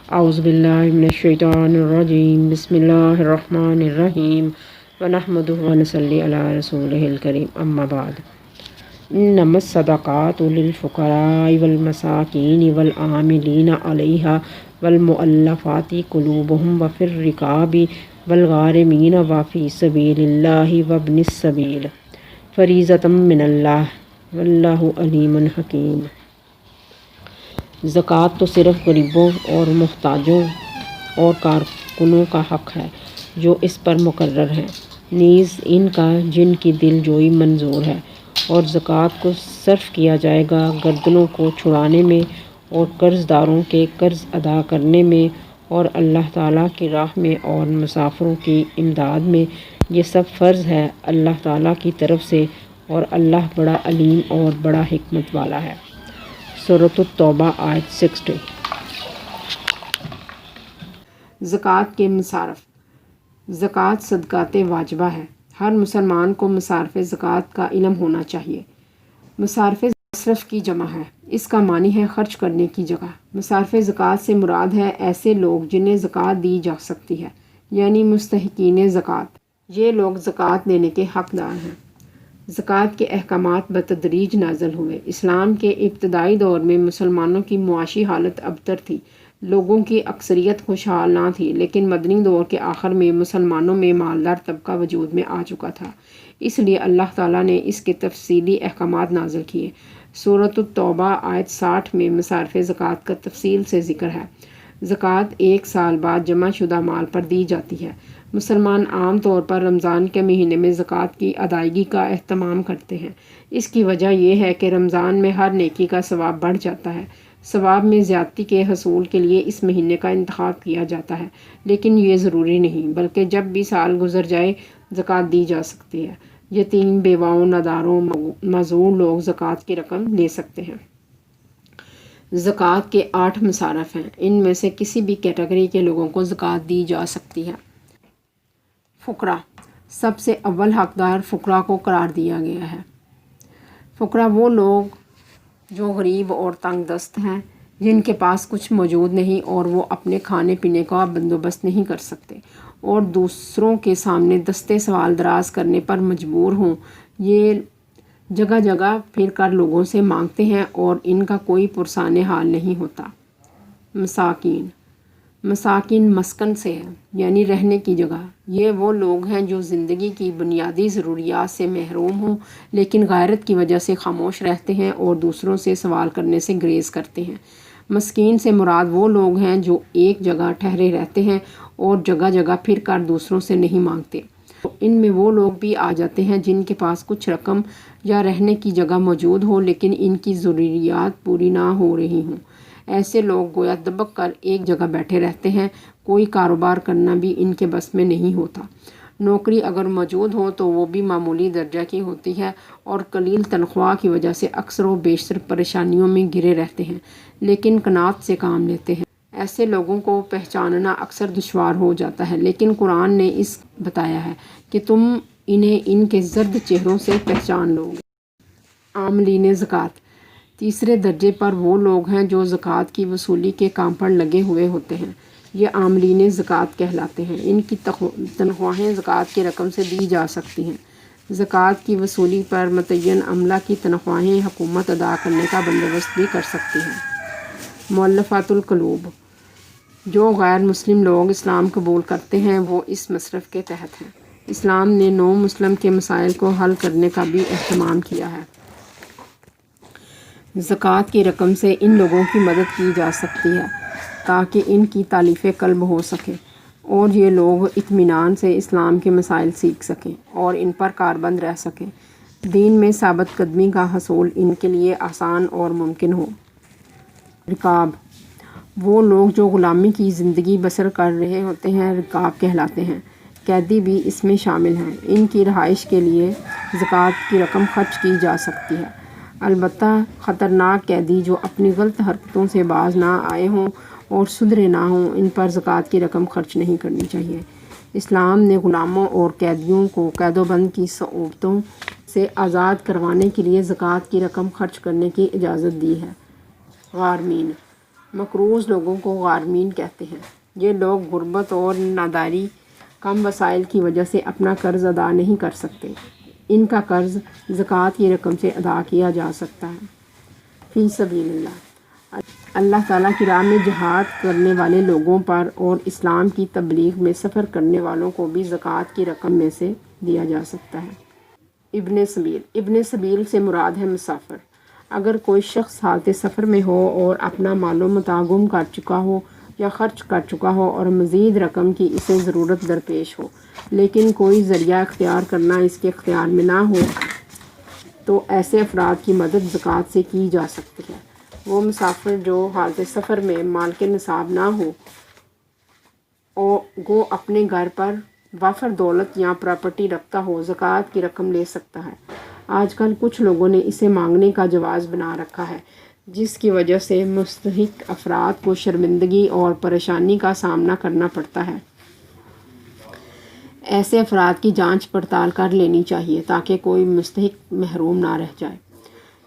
اعوذ باللہ من الشیطان الرجیم بسم اللہ الرحمن الرحیم ونحمدہ ونصلی علی رسولہ الکریم اما بعد انما الصدقات للفقراء والمساکین والعاملین علیہا والمؤلفات قلوبہم وفی الرقاب والغارمین وفی سبیل اللہ وابن السبیل فریضۃ من اللہ واللہ علیم حکیم۔ زکوٰۃ تو صرف غریبوں اور محتاجوں اور کارکنوں کا حق ہے جو اس پر مقرر ہیں، نیز ان کا جن کی دل جوئی منظور ہے، اور زکوٰۃ کو صرف کیا جائے گا گردنوں کو چھڑانے میں اور قرض داروں کے قرض ادا کرنے میں اور اللہ تعالیٰ کی راہ میں اور مسافروں کی امداد میں۔ یہ سب فرض ہے اللہ تعالیٰ کی طرف سے، اور اللہ بڑا علیم اور بڑا حکمت والا ہے۔ سورۃ التوبہ آیت 60۔ زکوٰۃ کے مصارف۔ زکوٰۃ صدقات واجبہ ہے۔ ہر مسلمان کو مصارف زکوٰۃ کا علم ہونا چاہیے۔ مصارف مصرف کی جمع ہے، اس کا معنی ہے خرچ کرنے کی جگہ۔ مصارف زکوٰۃ سے مراد ہے ایسے لوگ جنہیں زکوٰۃ دی جا سکتی ہے، یعنی مستحقین زکوٰۃ۔ یہ لوگ زکوٰۃ دینے کے حقدار ہیں۔ زکوٰۃ کے احکامات بتدریج نازل ہوئے۔ اسلام کے ابتدائی دور میں مسلمانوں کی معاشی حالت ابتر تھی، لوگوں کی اکثریت خوشحال نہ تھی، لیکن مدنی دور کے آخر میں مسلمانوں میں مالدار طبقہ وجود میں آ چکا تھا، اس لیے اللہ تعالیٰ نے اس کے تفصیلی احکامات نازل کیے۔ سورۃ التوبہ آیت 60 میں مصارف زکوٰۃ کا تفصیل سے ذکر ہے۔ زکوٰۃ 1 سال بعد جمع شدہ مال پر دی جاتی ہے۔ مسلمان عام طور پر رمضان کے مہینے میں زکوٰۃ کی ادائیگی کا اہتمام کرتے ہیں۔ اس کی وجہ یہ ہے کہ رمضان میں ہر نیکی کا ثواب بڑھ جاتا ہے۔ ثواب میں زیادتی کے حصول کے لیے اس مہینے کا انتخاب کیا جاتا ہے، لیکن یہ ضروری نہیں، بلکہ جب بھی سال گزر جائے زکوٰۃ دی جا سکتی ہے۔ یتیم، بیواؤں، نداروں، معذور لوگ زکوٰۃ کی رقم لے سکتے ہیں۔ زکوٰۃ کے 8 مصارف ہیں، ان میں سے کسی بھی کیٹیگری کے لوگوں کو زکوٰۃ دی جا سکتی ہے۔ فقراء۔ سب سے اول حقدار فقراء کو قرار دیا گیا ہے۔ فقراء وہ لوگ جو غریب اور تنگ دست ہیں، جن کے پاس کچھ موجود نہیں اور وہ اپنے کھانے پینے کا بندوبست نہیں کر سکتے اور دوسروں کے سامنے دستے سوال دراز کرنے پر مجبور ہوں۔ یہ جگہ جگہ پھر کر لوگوں سے مانگتے ہیں اور ان کا کوئی پرسان حال نہیں ہوتا۔ مساکین۔ مساکین مسکن سے ہے، یعنی رہنے کی جگہ۔ یہ وہ لوگ ہیں جو زندگی کی بنیادی ضروریات سے محروم ہوں، لیکن غیرت کی وجہ سے خاموش رہتے ہیں اور دوسروں سے سوال کرنے سے گریز کرتے ہیں۔ مسکین سے مراد وہ لوگ ہیں جو ایک جگہ ٹھہرے رہتے ہیں اور جگہ جگہ پھر کر دوسروں سے نہیں مانگتے۔ ان میں وہ لوگ بھی آ جاتے ہیں جن کے پاس کچھ رقم یا رہنے کی جگہ موجود ہو، لیکن ان کی ضروریات پوری نہ ہو رہی ہوں۔ ایسے لوگ گویا دبک کر ایک جگہ بیٹھے رہتے ہیں، کوئی کاروبار کرنا بھی ان کے بس میں نہیں ہوتا۔ نوکری اگر موجود ہو تو وہ بھی معمولی درجہ کی ہوتی ہے اور قلیل تنخواہ کی وجہ سے اکثر و بیشتر پریشانیوں میں گھرے رہتے ہیں، لیکن قناعت سے کام لیتے ہیں۔ ایسے لوگوں کو پہچاننا اکثر دشوار ہو جاتا ہے، لیکن قرآن نے اس بتایا ہے کہ تم انہیں ان کے زرد چہروں سے پہچان لو گے۔ عاملین زکوٰۃ۔ تیسرے درجے پر وہ لوگ ہیں جو زکوٰۃ کی وصولی کے کام پر لگے ہوئے ہوتے ہیں، یہ عاملین زکوٰۃ کہلاتے ہیں۔ ان کی تنخواہیں زکوٰۃ کی رقم سے دی جا سکتی ہیں۔ زکوٰۃ کی وصولی پر متعین عملہ کی تنخواہیں حکومت ادا کرنے کا بندوبست بھی کر سکتی ہے۔ مؤلفات القلوب۔ جو غیر مسلم لوگ اسلام قبول کرتے ہیں وہ اس مصرف کے تحت ہیں۔ اسلام نے نو مسلم کے مسائل کو حل کرنے کا بھی اہتمام کیا ہے۔ زکوٰۃ کی رقم سے ان لوگوں کی مدد کی جا سکتی ہے تاکہ ان کی تالیف قلب ہو سکے اور یہ لوگ اطمینان سے اسلام کے مسائل سیکھ سکیں اور ان پر کاربند رہ سکیں، دین میں ثابت قدمی کا حصول ان کے لیے آسان اور ممکن ہو۔ رقاب۔ وہ لوگ جو غلامی کی زندگی بسر کر رہے ہوتے ہیں رقاب کہلاتے ہیں۔ قیدی بھی اس میں شامل ہیں۔ ان کی رہائش کے لیے زکوٰۃ کی رقم خرچ کی جا سکتی ہے، البتہ خطرناک قیدی جو اپنی غلط حرکتوں سے باز نہ آئے ہوں اور سدھرے نہ ہوں، ان پر زکوٰۃ کی رقم خرچ نہیں کرنی چاہیے۔ اسلام نے غلاموں اور قیدیوں کو قید و بند کی صعوبتوں سے آزاد کروانے کے لیے زکوٰۃ کی رقم خرچ کرنے کی اجازت دی ہے۔ غارمین۔ مقروض لوگوں کو غارمین کہتے ہیں۔ یہ لوگ غربت اور ناداری، کم وسائل کی وجہ سے اپنا قرض ادا نہیں کر سکتے۔ ان کا قرض زکوٰۃ کی رقم سے ادا کیا جا سکتا ہے۔ فی سبیل اللہ، اللہ تعالیٰ کی راہ میں جہاد کرنے والے لوگوں پر اور اسلام کی تبلیغ میں سفر کرنے والوں کو بھی زکوٰۃ کی رقم میں سے دیا جا سکتا ہے۔ ابن سبیل سے مراد ہے مسافر۔ اگر کوئی شخص حالت سفر میں ہو اور اپنا مال و متاع گم کر چکا ہو یا خرچ کر چکا ہو اور مزید رقم کی اسے ضرورت درپیش ہو، لیکن کوئی ذریعہ اختیار کرنا اس کے اختیار میں نہ ہو، تو ایسے افراد کی مدد زکوٰۃ سے کی جا سکتی ہے۔ وہ مسافر جو حالت سفر میں مال کے نصاب نہ ہو، وہ اپنے گھر پر وافر دولت یا پراپرٹی رکھتا ہو، زکوٰۃ کی رقم لے سکتا ہے۔ آج کل کچھ لوگوں نے اسے مانگنے کا جواز بنا رکھا ہے، جس کی وجہ سے مستحق افراد کو شرمندگی اور پریشانی کا سامنا کرنا پڑتا ہے۔ ایسے افراد کی جانچ پڑتال کر لینی چاہیے تاکہ کوئی مستحق محروم نہ رہ جائے۔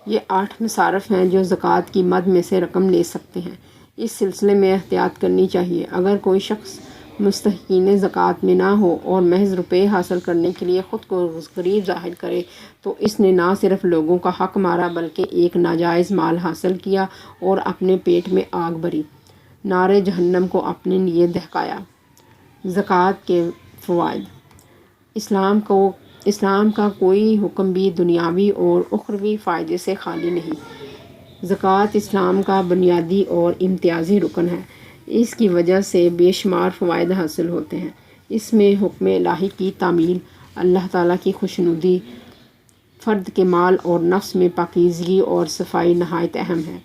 یہ 8 مصارف ہیں جو زکوٰۃ کی مد میں سے رقم لے سکتے ہیں۔ اس سلسلے میں احتیاط کرنی چاہیے۔ اگر کوئی شخص مستحقین زکوٰۃ میں نہ ہو اور محض روپے حاصل کرنے کے لیے خود کو غریب ظاہر کرے تو اس نے نہ صرف لوگوں کا حق مارا بلکہ ایک ناجائز مال حاصل کیا اور اپنے پیٹ میں آگ بھری، نار جہنم کو اپنے لیے دہکایا۔ زکوٰۃ کے فوائد۔ اسلام کا کوئی حکم بھی دنیاوی اور اخروی فائدے سے خالی نہیں۔ زکوٰۃ اسلام کا بنیادی اور امتیازی رکن ہے۔ اس کی وجہ سے بے شمار فوائد حاصل ہوتے ہیں۔ اس میں حکم الہی کی تعمیل، اللہ تعالیٰ کی خوشنودی، فرد کے مال اور نفس میں پاکیزگی اور صفائی نہایت اہم ہے۔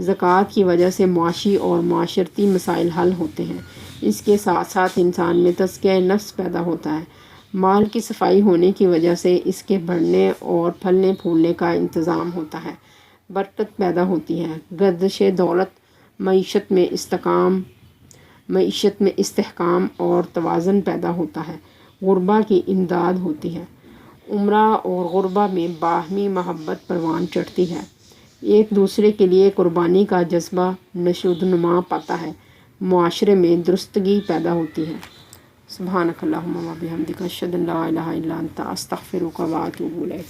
زکوٰۃ کی وجہ سے معاشی اور معاشرتی مسائل حل ہوتے ہیں۔ اس کے ساتھ ساتھ انسان میں تزکیہ نفس پیدا ہوتا ہے۔ مال کی صفائی ہونے کی وجہ سے اس کے بڑھنے اور پھلنے پھولنے کا انتظام ہوتا ہے، برکت پیدا ہوتی ہے، گردش دولت، معیشت میں استحکام اور توازن پیدا ہوتا ہے، غربا کی امداد ہوتی ہے، امرا اور غربا میں باہمی محبت پروان چڑھتی ہے، ایک دوسرے کے لیے قربانی کا جذبہ نشو و نما پاتا ہے، معاشرے میں درستگی پیدا ہوتی ہے۔ سبحانک اللہم و بحمدک اشہد ان لا الہ الا انت استغفرک و اتوب الیک۔